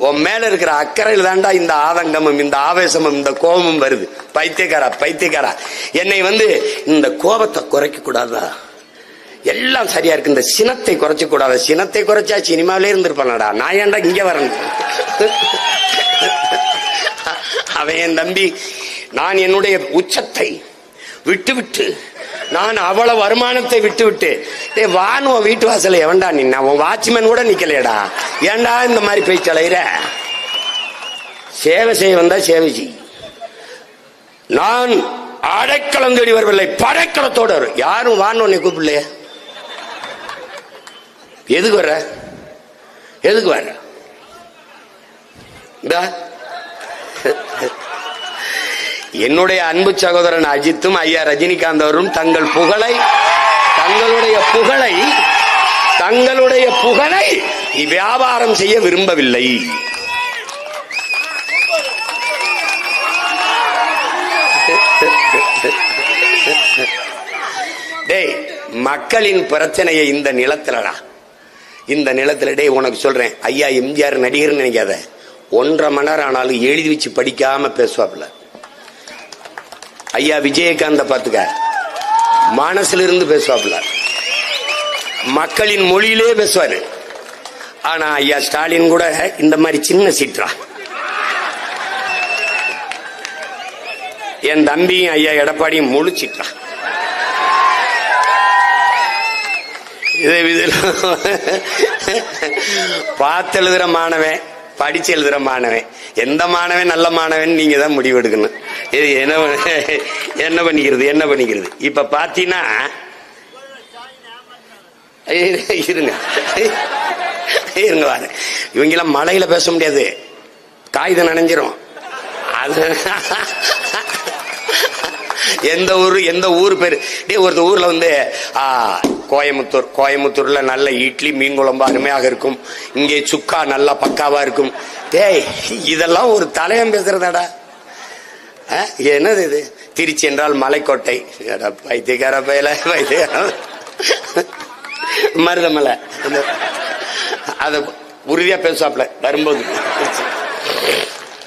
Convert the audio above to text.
உன் மேல இருக்கிற அக்கறையில் தாண்டா இந்த ஆதங்கமும் இந்த ஆவேசமும் இந்த கோபமும் வருது. பைத்தியக்காரா பைத்தியக்காரா, என்னை இந்த கோபத்தை குறைக்க கூடாதா? எல்லாம் சரியா இருக்கு, இந்த சினத்தை குறைச்ச கூடாது. சினத்தை குறைச்சா சினிமாவிலே இருந்திருப்பானடா, நான் ஏன்டா இங்க வரேன்? அவன் என் தம்பி, நான் என்னுடைய உச்சத்தை விட்டு நான் அவ்வளவு வருமானத்தை விட்டு வானுவ வீட்டு வாசல எவன்டா நின்னா? உன் வாட்ச்மேன் கூட நிக்கலையடா. ஏண்டா இந்த மாதிரி போய் தலையிற? சேவை செய்ய வந்தா சேவை செய். நான் அடைக்கலம் தேடி வரவில்லை, படைக்கலத்தோடு வரும். யாரும் வான்னு உன்னை கூப்பிடலையே. எதுக்கு வர? எதுக்கு வர? என்னுடைய அன்பு சகோதரன் அஜித்தும் ஐயா ரஜினிகாந்த் அவரும் தங்களுடைய புகழை வியாபாரம் செய்ய விரும்பவில்லை. டேய், மக்களின் பிரச்சனையை இந்த நிலத்திலடா, இந்த நிலத்துல டே உனக்கு சொல்றேன். ஐயா எம்ஜிஆர் நடிகர்னு நினைக்காத, 1.5 மணி நேரம் ஆனாலும் எழுதி வச்சு படிக்காம பேசுவாப்ல. ஐயா விஜயகாந்த பாத்துக்க, மனசுல இருந்து பேசுவாப்ல, மக்களின் மொழியிலே பேசுவாரு. ஆனா ஐயா ஸ்டாலின் கூட இந்த மாதிரி சின்ன சீற்றா. என் தம்பியும் ஐயா எடப்பாடியும் முழு சீற்றா. பார்த்து எழுதுற மாணவன், படிச்சு எழுதுற மாணவன், எந்த மாணவன் நல்ல மாணவன் நீங்க தான் முடிவு எடுக்கணும். இது என்ன பண்ணிக்கிறது? இப்ப பாத்தீங்கன்னா இருங்க வாரு, இவங்கெல்லாம் மழையில பேச முடியாது, காகிதம் நனைஞ்சிரும். அது எந்த ஊர் பேரு? ஒரு ஊர்ல கோயமுத்தூர்ல நல்ல இட்லி மீன் குழம்பு அருமையாக இருக்கும், இங்கே சுக்கா நல்லா பக்காவா இருக்கும். டேய், இதெல்லாம் ஒரு தலையம் பேசுறதாடா? என்னது இது? திருச்சி என்றால் மலைக்கோட்டை. பைத்தியக்கார பயில மருதமலை, அத உறுதியா பேசுவாப்ல வரும்போது.